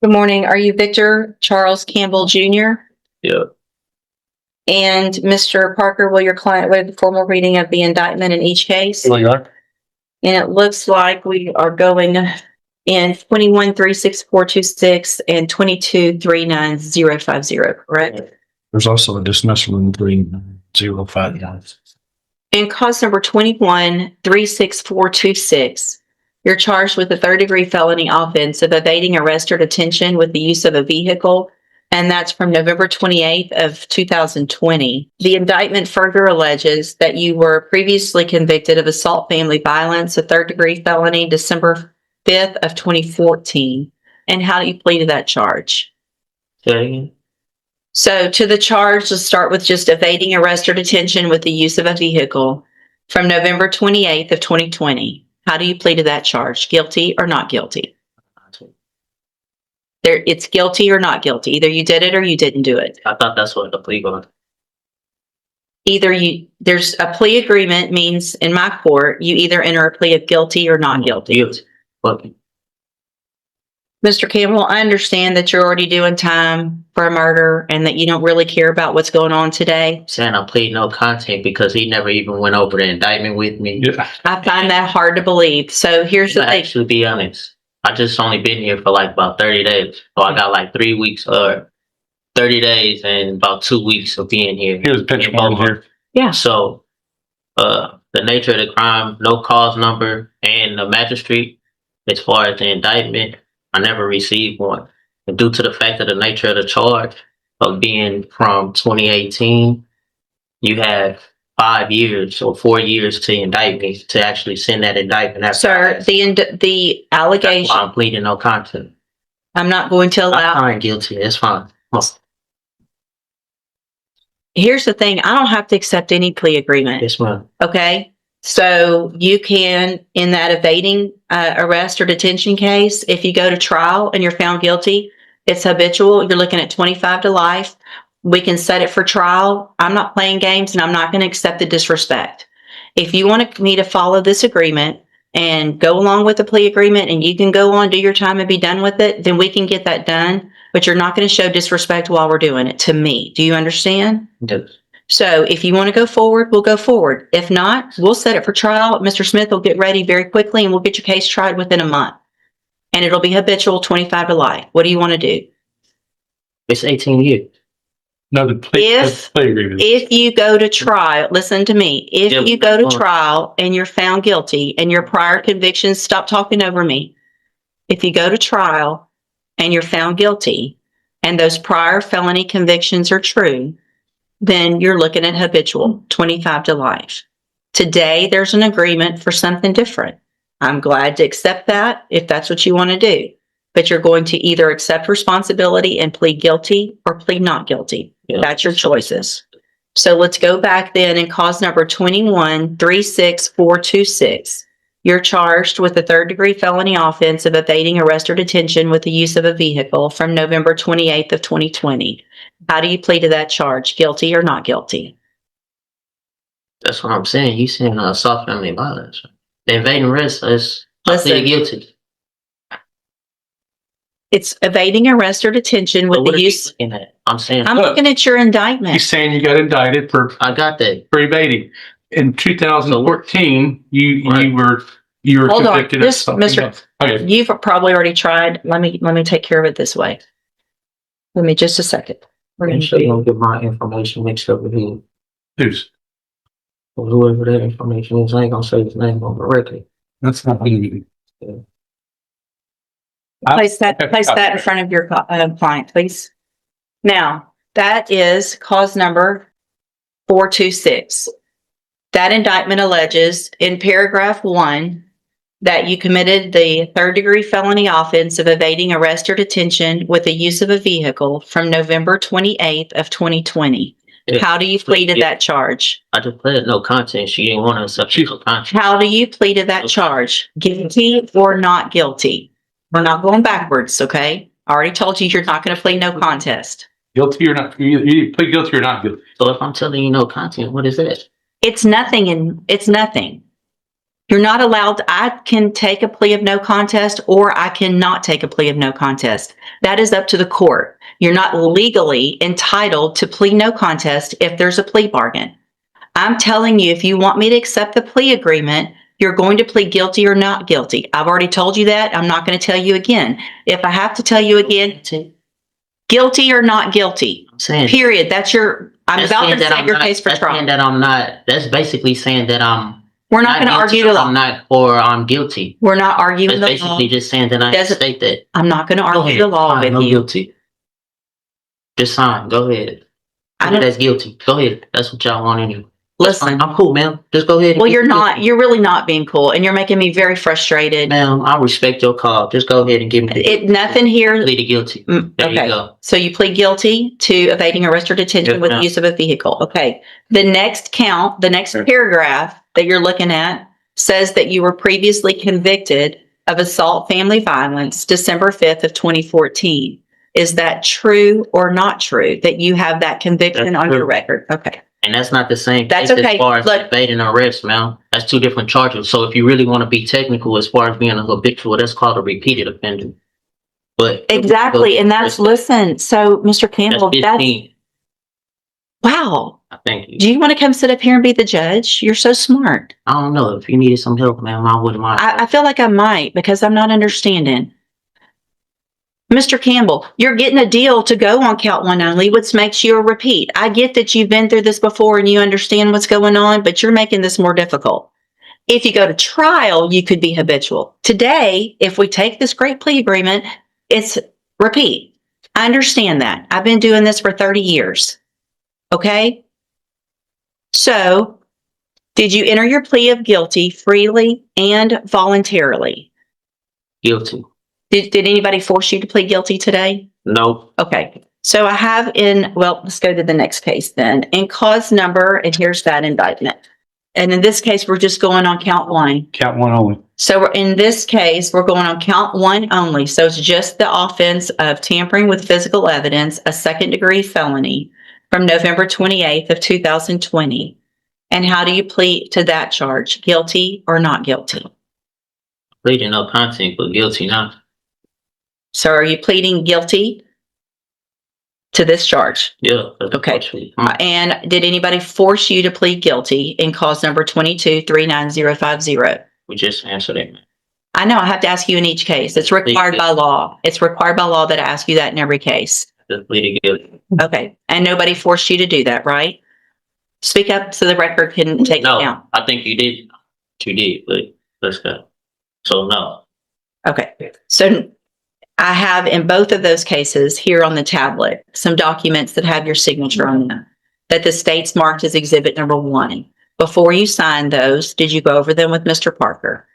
Good morning. Are you Victor Charles Campbell Jr.? Yeah. And Mr. Parker, will your client waive the formal reading of the indictment in each case? Well, you are. And it looks like we are going in 21-36426 and 22-39050, correct? There's also a dismissal in 305. In cause number 21-36426, you're charged with a third-degree felony offense of evading arrest or detention with the use of a vehicle, and that's from November 28th of 2020. The indictment further alleges that you were previously convicted of assault family violence, a third-degree felony, December 5th of 2014. And how do you plead to that charge? Okay. So to the charge, let's start with just evading arrest or detention with the use of a vehicle from November 28th of 2020. How do you plead to that charge? Guilty or not guilty? It's guilty or not guilty. Either you did it or you didn't do it. I thought that's what the plea was. There's a plea agreement means in my court, you either enter a plea of guilty or not guilty. Guilty. Okay. Mr. Campbell, I understand that you're already doing time for a murder and that you don't really care about what's going on today. Saying I plead no contest because he never even went over the indictment with me. Yeah. I find that hard to believe. So here's the thing. Actually, be honest, I just only been here for like about 30 days. So I got like 3 weeks or 30 days and about 2 weeks of being here. Here's a picture over here. Yeah. So the nature of the crime, no cause number, and the magistrate, as far as the indictment, I never received one. And due to the fact of the nature of the charge of being from 2018, you have 5 years or 4 years to indict me to actually send that indictment. Sir, the allegation. That's why I'm pleading no contest. I'm not going to allow. I'm fine, guilty. It's fine. Here's the thing. I don't have to accept any plea agreement. Yes, ma'am. Okay. So you can, in that evading arrest or detention case, if you go to trial and you're found guilty, it's habitual. You're looking at 25 to life. We can set it for trial. I'm not playing games and I'm not going to accept the disrespect. If you want me to follow this agreement and go along with the plea agreement and you can go on, do your time and be done with it, then we can get that done. But you're not going to show disrespect while we're doing it to me. Do you understand? Yes. So if you want to go forward, we'll go forward. If not, we'll set it for trial. Mr. Smith will get ready very quickly and we'll get your case tried within a month. And it'll be habitual 25 to life. What do you want to do? It's 18 years. No, the plea agreement. If you go to trial, listen to me. If you go to trial and you're found guilty and your prior convictions, stop talking over me. If you go to trial and you're found guilty and those prior felony convictions are true, then you're looking at habitual 25 to life. Today, there's an agreement for something different. I'm glad to accept that if that's what you want to do. But you're going to either accept responsibility and plead guilty or plead not guilty. Yeah. That's your choices. So let's go back then and cause number 21-36426. You're charged with a third-degree felony offense of evading arrest or detention with the use of a vehicle from November 28th of 2020. How do you plead to that charge? Guilty or not guilty? That's what I'm saying. He's saying assault family violence. The evading arrest is guilty. It's evading arrest or detention with the use. I'm saying. I'm looking at your indictment. He's saying you got indicted for. I got that. For evading. In 2014, you were Hold convicted on. of something else. Okay. You've probably already tried. Let me take care of it this way. Let me just a second. We're going to get my information mixed up with him. Who's? Well, whoever that information is, I ain't gonna say his name on the record. That's not me. Yeah. Place that in front of your client, please. Now, that is cause number 426. That indictment alleges in paragraph 1 that you committed the third-degree felony offense of evading arrest or detention with the use of a vehicle from November 28th of 2020. How do you plead to that charge? I just pleaded no contest. She didn't want to accept no contest. How do you plead to that charge? Guilty or not guilty? We're not going backwards, okay? I already told you you're not going to plead no contest. Guilty or not? You plead guilty or not guilty? So if I'm telling you no contest, what is that? It's nothing, and it's nothing. You're not allowed. I can take a plea of no contest or I cannot take a plea of no contest. That is up to the court. You're not legally entitled to plead no contest if there's a plea bargain. I'm telling you, if you want me to accept the plea agreement, you're going to plead guilty or not guilty. I've already told you that. I'm not going to tell you again. If I have to tell you again, guilty or not guilty, I'm saying, period. I'm about to set your case for that's trial. saying that I'm not. That's basically saying that I'm. We're not going to argue the law. I'm not, or I'm guilty. We're not arguing That's the law. basically just saying that I state that. I'm not going to Go argue ahead. the law Fine, with no you. guilty. Just sign. Go ahead. I don't- That's guilty. Go ahead. That's what y'all want anyway. Listen, I'm cool, ma'am. Just go ahead. well, you're not. You're really not being cool, and you're making me very frustrated. Ma'am, I respect your call. Just go ahead and give me Nothing here. plead guilty. There you Okay. go. So you plead guilty to evading arrest or detention Yes, with ma'am. use of a vehicle. Okay. The next count, the next paragraph that you're looking at says that you were previously convicted of assault family violence December 5th of 2014. Is that true or not true that you have that conviction That's on true. your record? Okay. And that's not the same That's case okay. as far as Look- evading arrest, ma'am. That's two different charges. So if you really want to be technical as far as being a habitual, that's called a repeated offender. But Exactly. And that's, listen, so Mr. that's Campbell, 15. wow. I think. Do you want to come sit up here and be the judge? You're so smart. I don't know. If you needed some help, ma'am, I wouldn't mind. I feel like I might because I'm not understanding. Mr. Campbell, you're getting a deal to go on count one only, which makes you a repeat. I get that you've been through this before and you understand what's going on, but you're making this more difficult. If you go to trial, you could be habitual. Today, if we take this great plea agreement, it's repeat. I understand that. I've been doing this for 30 years. Okay? So, did you enter your plea of guilty freely and voluntarily? Guilty. Did anybody force you to plead guilty today? No. Okay. So I have let's go to the next case then. In cause number, and here's that indictment. And in this case, we're just going on count one. Count one only. So in this case, we're going on count one only. So it's just the offense of tampering with physical evidence, a second-degree felony from November 28th of 2020. And how do you plead to that charge? Guilty or not guilty? Pleading no content, but guilty now. So are you pleading guilty to this charge? Yeah. Okay. Actually, And did anybody force you to plead guilty in cause number 2239050? we just answered it, man. I know I have to ask you in each case. It's required by law. It's required by law that I ask you that in every case. Just pleaded guilty. Okay. And nobody forced you to do that, right? Speak up so the record can take it No, down. I think you did. You did, but let's go. So no. Okay. So I have in both of those cases here on the tablet some documents that have your signature on them that the state's marked as exhibit number 1. Before you signed those, did you go over them with Mr. Parker?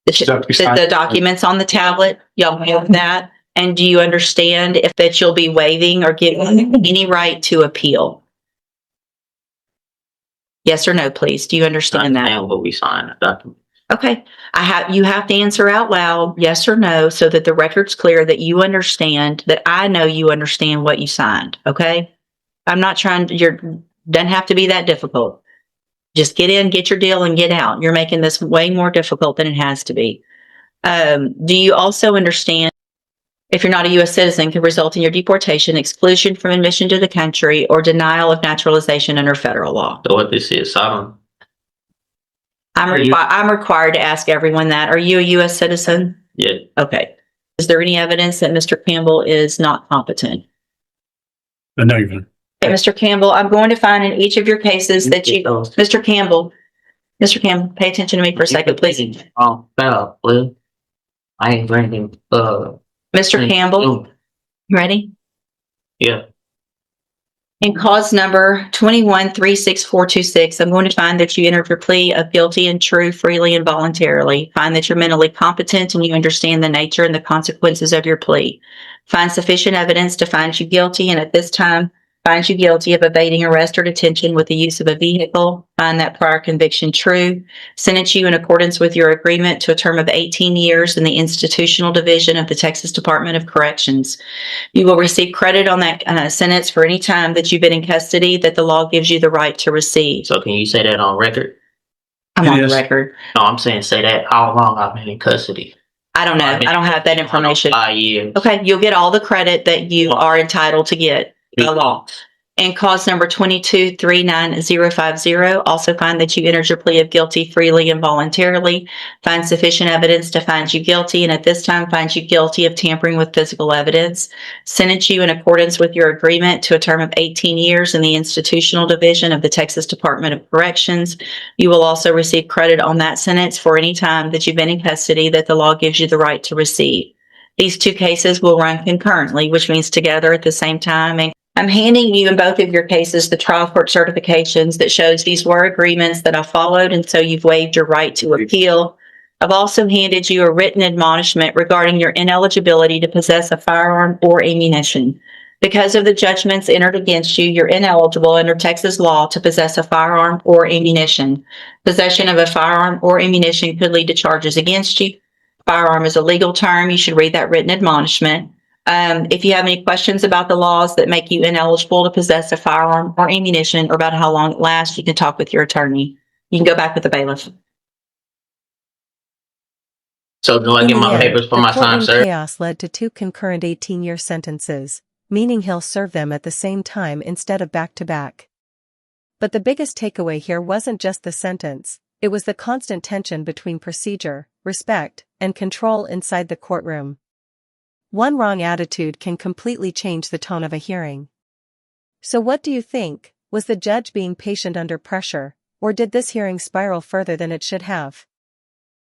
The documents on the tablet, y'all have that? And do you understand if that you'll be waiving or giving any right to appeal? Yes or no, please? Do you understand that? And what we signed the document. Okay. You have to answer out loud, yes or no, so that the record's clear that you understand, that I know you understand what you signed. Okay. I'm not trying to, doesn't have to be that difficult. Just get in, get your deal and get out. You're making this way more difficult than it has to be. Do you also understand if you're not a U.S. citizen could result in your deportation, exclusion from admission to the country, or denial of naturalization under federal law? So what this is, I'm I'm required to ask everyone that. Are you a U.S. citizen? yeah. Okay. Is there any evidence that Mr. Campbell is not competent? No, even. Okay, Mr. Campbell, I'm going to find in each of your cases that you, Mr. Campbell, pay attention to me for a second, please. Oh, foul, well, I ain't drinking. Mr. Campbell, you ready? Yeah. In cause number 2136426, I'm going to find that you entered your plea of guilty and true freely and voluntarily. Find that you're mentally competent and you understand the nature and the consequences of your plea. Find sufficient evidence to find you guilty, and at this time, find you guilty of evading arrest or detention with the use of a vehicle. Find that prior conviction true. Sentence you in accordance with your agreement to a term of 18 years in the institutional division of the Texas Department of Corrections. You will receive credit on that sentence for any time that you've been in custody that the law gives you the right to receive. So can you say that on record? I'm It on the is. record. No, I'm saying say that how long I've been in custody. I don't know. I don't have that information. 5 years. Okay, you'll get all the credit that you Wow. are entitled to get by law. And cause number 2239050, also find that you entered your plea of guilty freely and voluntarily, find sufficient evidence to find you guilty, and at this time find you guilty of tampering with physical evidence, sentence you in accordance with your agreement to a term of 18 years in the institutional division of the Texas Department of Corrections. You will also receive credit on that sentence for any time that you've been in custody that the law gives you the right to receive. These two cases will run concurrently, which means together at the same time. And I'm handing you in both of your cases the trial court certifications that shows these were agreements that I followed, and so you've waived your right to appeal. I've also handed you a written admonishment regarding your ineligibility to possess a firearm or ammunition. Because of the judgments entered against you, you're ineligible under Texas law to possess a firearm or ammunition. Possession of a firearm or ammunition could lead to charges against you. Firearm is a legal term. You should read that written admonishment. If you have any questions about the laws that make you ineligible to possess a firearm or ammunition or about how long it lasts, you can talk with your attorney. You can go back with the bailiff. So do I In get the my end, papers for the my time courtroom served? chaos led to 2 concurrent 18-year sentences, meaning he'll serve them at the same time instead of back-to-back. But the biggest takeaway here wasn't just the sentence, it was the constant tension between procedure, respect, and control inside the courtroom. One wrong attitude can completely change the tone of a hearing. So what do you think? Was the judge being patient under pressure, or did this hearing spiral further than it should have?